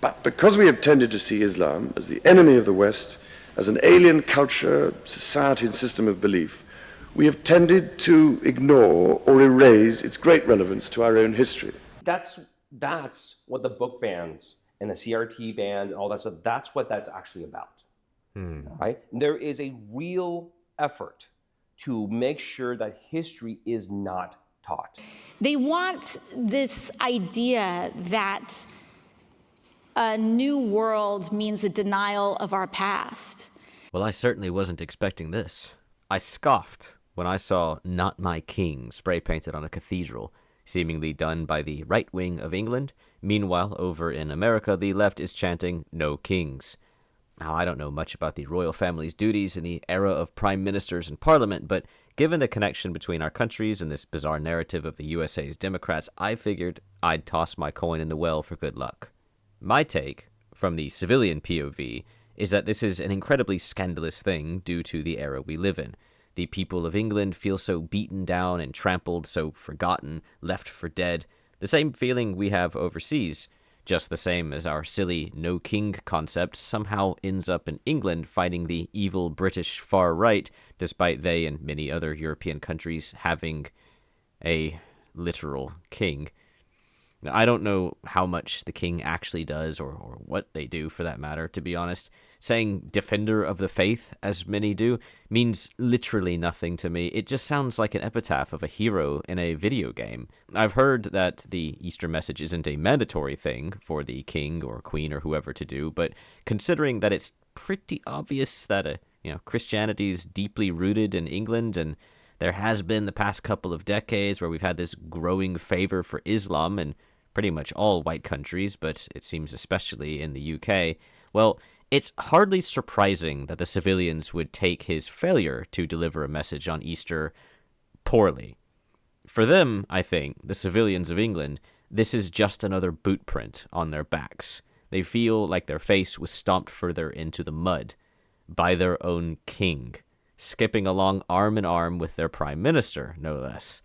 But because we have tended to see Islam as the enemy of the West, as an alien culture, society, and system of belief, we have tended to ignore or erase its great relevance to our own history. That's what the book bans and the CRT ban and all that stuff, that's what that's actually about. Right? There is a real effort to make sure that history is not taught. They want this idea that a new world means a denial of our past. Well, I certainly wasn't expecting this. I scoffed when I saw "Not My King" spray painted on a cathedral, seemingly done by the right wing of England. Meanwhile, over in America, the left is chanting "No Kings." Now, I don't know much about the royal family's duties in the era of prime ministers and parliament, but given the connection between our countries and this bizarre narrative of the USA's Democrats, I figured I'd toss my coin in the well for good luck. My take, from the civilian POV, is that this is an incredibly scandalous thing due to the era we live in. The people of England feel so beaten down and trampled, so forgotten, left for dead. The same feeling we have overseas, just the same as our silly no king concept somehow ends up in England fighting the evil British far right, despite they and many other European countries having a literal king. Now, I don't know how much the king actually does, or what they do for that matter, to be honest. Saying defender of the faith, as many do, means literally nothing to me. It just sounds like an epitaph of a hero in a video game. I've heard that the Easter message isn't a mandatory thing for the king or queen or whoever to do, but considering that it's pretty obvious that Christianity's deeply rooted in England, and there has been the past couple of decades where we've had this growing favor for Islam in pretty much all white countries, but it seems especially in the UK, well, it's hardly surprising that the civilians would take his failure to deliver a message on Easter poorly. For them, I think, the civilians of England, this is just another boot print on their backs. They feel like their face was stomped further into the mud by their own king, skipping along arm in arm with their prime minister, no less.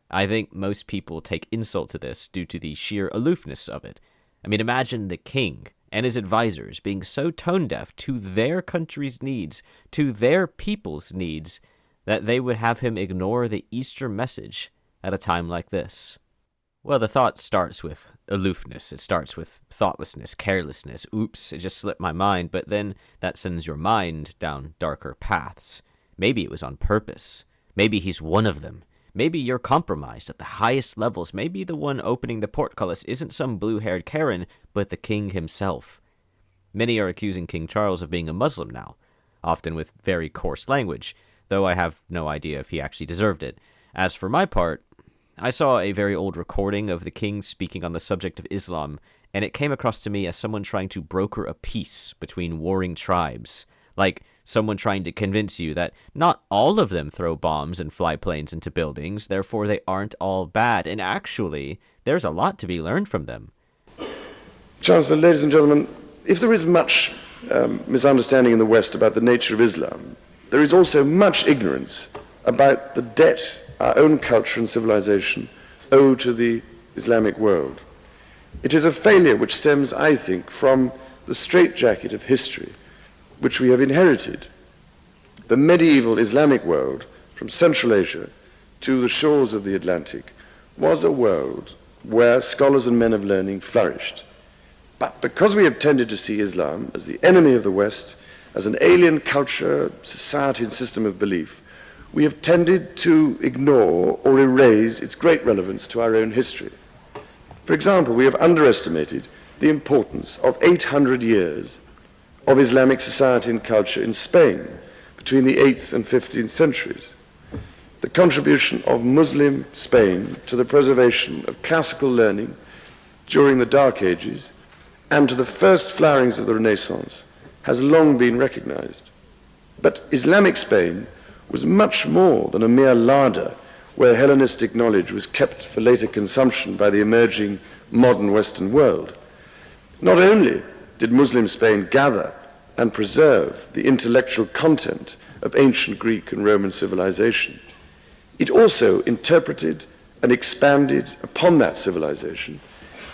I think most people take insult to this due to the sheer aloofness of it. I mean, imagine the king and his advisors being so tone-deaf to their country's needs, to their people's needs, that they would have him ignore the Easter message at a time like this. Well, the thought starts with aloofness. It starts with thoughtlessness, carelessness. Oops, it just slipped my mind. But then that sends your mind down darker paths. Maybe it was on purpose. Maybe he's one of them. Maybe you're compromised at the highest levels. Maybe the one opening the portcullis isn't some blue-haired Karen, but the king himself. Many are accusing King Charles of being a Muslim now, often with very coarse language, though I have no idea if he actually deserved it. As for my part, I saw a very old recording of the king speaking on the subject of Islam, and it came across to me as someone trying to broker a peace between warring tribes. Like someone trying to convince you that not all of them throw bombs and fly planes into buildings, therefore they aren't all bad. And actually, there's a lot to be learned from them. Chancellor, ladies and gentlemen, if there is much misunderstanding in the West about the nature of Islam, there is also much ignorance about the debt our own culture and civilization owe to the Islamic world. It is a failure which stems, I think, from the straitjacket of history which we have inherited. The medieval Islamic world, from Central Asia to the shores of the Atlantic, was a world where scholars and men of learning flourished. But because we have tended to see Islam as the enemy of the West, as an alien culture, society, and system of belief, we have tended to ignore or erase its great relevance to our own history. For example, we have underestimated the importance of 800 years of Islamic society and culture in Spain between the 8th and 15th centuries. The contribution of Muslim Spain to the preservation of classical learning during the Dark Ages and to the first flowerings of the Renaissance has long been recognized. But Islamic Spain was much more than a mere larder where Hellenistic knowledge was kept for later consumption by the emerging modern Western world. Not only did Muslim Spain gather and preserve the intellectual content of ancient Greek and Roman civilization, it also interpreted and expanded upon that civilization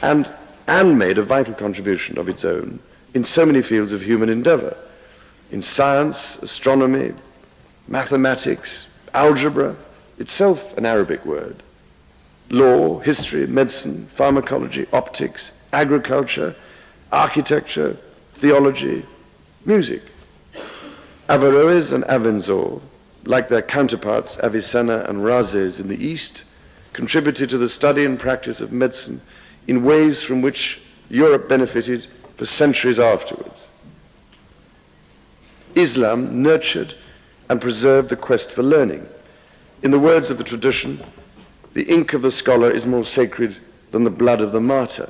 and and made a vital contribution of its own in so many fields of human endeavor, in science, astronomy, mathematics, algebra, itself an Arabic word, law, history, medicine, pharmacology, optics, agriculture, architecture, theology, music. Averroes and Avenzoar, like their counterparts Avicenna and Rhazes in the East, contributed to the study and practice of medicine in ways from which Europe benefited for centuries afterwards. Islam nurtured and preserved the quest for learning. In the words of the tradition, the ink of the scholar is more sacred than the blood of the martyr.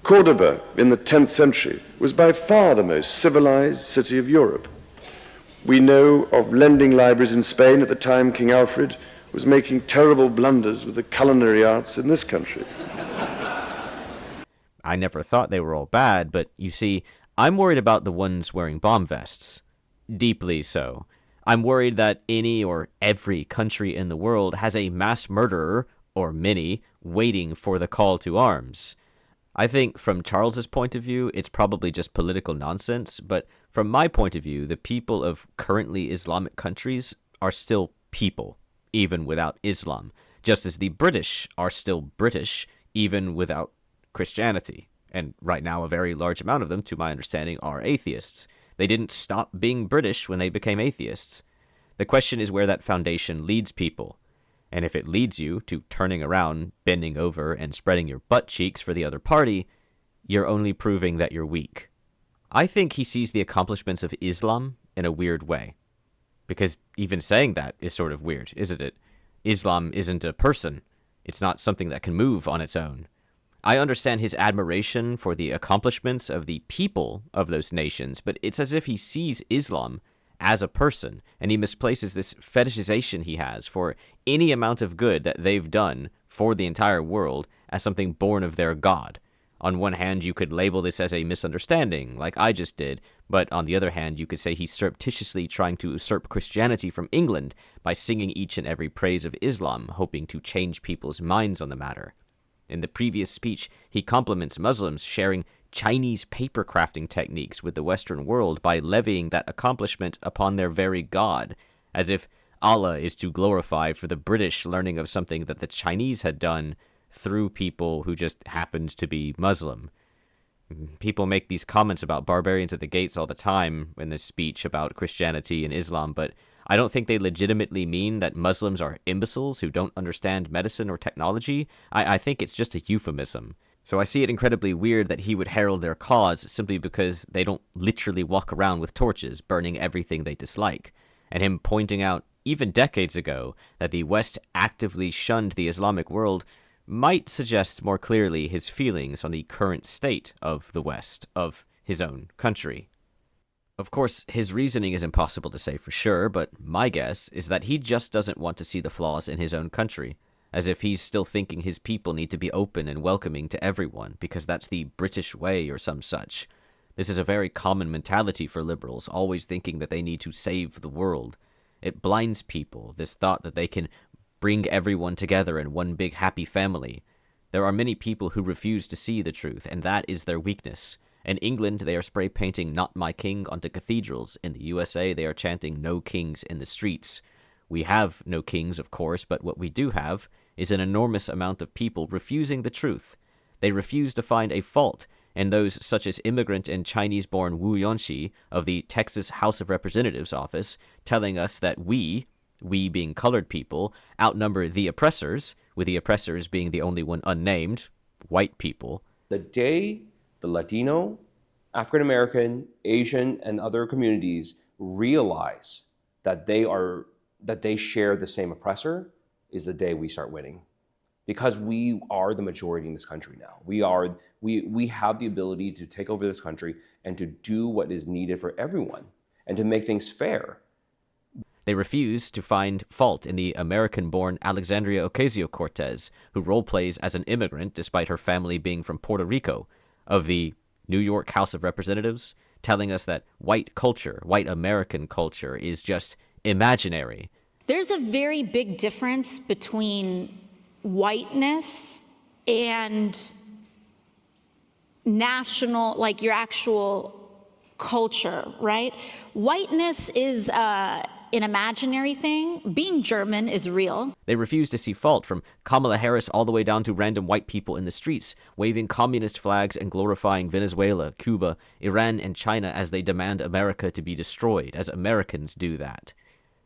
Cordoba in the 10th century was by far the most civilized city of Europe. We know of lending libraries in Spain at the time King Alfred was making terrible blunders with the culinary arts in this country. I never thought they were all bad, but you see, I'm worried about the ones wearing bomb vests. Deeply so. I'm worried that any or every country in the world has a mass murderer, or many, waiting for the call to arms. I think from Charles's point of view, it's probably just political nonsense, but from my point of view, the people of currently Islamic countries are still people, even without Islam, just as the British are still British, even without Christianity. And right now, a very large amount of them, to my understanding, are atheists. They didn't stop being British when they became atheists. The question is where that foundation leads people. And if it leads you to turning around, bending over, and spreading your butt cheeks for the other party, you're only proving that you're weak. I think he sees the accomplishments of Islam in a weird way. Because even saying that is sort of weird, isn't it? Islam isn't a person. It's not something that can move on its own. I understand his admiration for the accomplishments of the people of those nations, but it's as if he sees Islam as a person, and he misplaces this fetishization he has for any amount of good that they've done for the entire world as something born of their God. On one hand, you could label this as a misunderstanding, like I just did, but on the other hand, you could say he's surreptitiously trying to usurp Christianity from England by singing each and every praise of Islam, hoping to change people's minds on the matter. In the previous speech, he compliments Muslims sharing Chinese paper crafting techniques with the Western world by levying that accomplishment upon their very God, as if Allah is to glorify for the British learning of something that the Chinese had done through people who just happened to be Muslim. People make these comments about barbarians at the gates all the time in this speech about Christianity and Islam, but I don't think they legitimately mean that Muslims are imbeciles who don't understand medicine or technology. I think it's just a euphemism. So I see it incredibly weird that he would herald their cause simply because they don't literally walk around with torches burning everything they dislike. And him pointing out, even decades ago, that the West actively shunned the Islamic world might suggest more clearly his feelings on the current state of the West, of his own country. Of course, his reasoning is impossible to say for sure, but my guess is that he just doesn't want to see the flaws in his own country, as if he's still thinking his people need to be open and welcoming to everyone, because that's the British way or some such. This is a very common mentality for liberals, always thinking that they need to save the world. It blinds people, this thought that they can bring everyone together in one big happy family. There are many people who refuse to see the truth, and that is their weakness. In England, they are spray painting "Not My King" onto cathedrals. In the USA, they are chanting "No Kings" in the streets. We have no kings, of course, but what we do have is an enormous amount of people refusing the truth. They refuse to find a fault in those such as immigrant and Chinese-born Wu Yonxi of the Texas House of Representatives office, telling us that we being colored people, outnumber the oppressors, with the oppressors being the only one unnamed, white people. The day the Latino, African American, Asian, and other communities realize that they share the same oppressor is the day we start winning. Because we are the majority in this country now. We have the ability to take over this country and to do what is needed for everyone and to make things fair. They refuse to find fault in the American-born Alexandria Ocasio-Cortez, who role-plays as an immigrant despite her family being from Puerto Rico, of the New York House of Representatives, telling us that white culture, white American culture, is just imaginary. There's a very big difference between whiteness and national, like your actual culture, right? Whiteness is an imaginary thing. Being German is real. They refuse to see fault, from Kamala Harris all the way down to random white people in the streets, waving communist flags and glorifying Venezuela, Cuba, Iran, and China as they demand America to be destroyed, as Americans do that.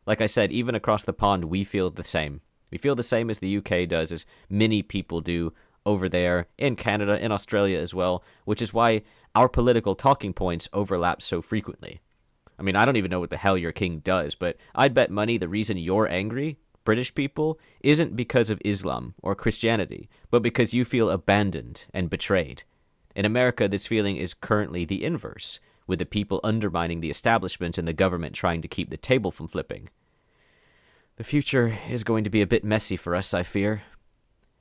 Like I said, even across the pond, we feel the same. We feel the same as the UK does, as many people do over there, in Canada, in Australia as well, which is why our political talking points overlap so frequently. I mean, I don't even know what the hell your king does, but I'd bet money the reason you're angry, British people, isn't because of Islam or Christianity, but because you feel abandoned and betrayed. In America, this feeling is currently the inverse, with the people undermining the establishment and the government trying to keep the table from flipping. The future is going to be a bit messy for us, I fear.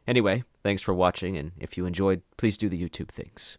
Anyway, thanks for watching, and if you enjoyed, please do the YouTube things.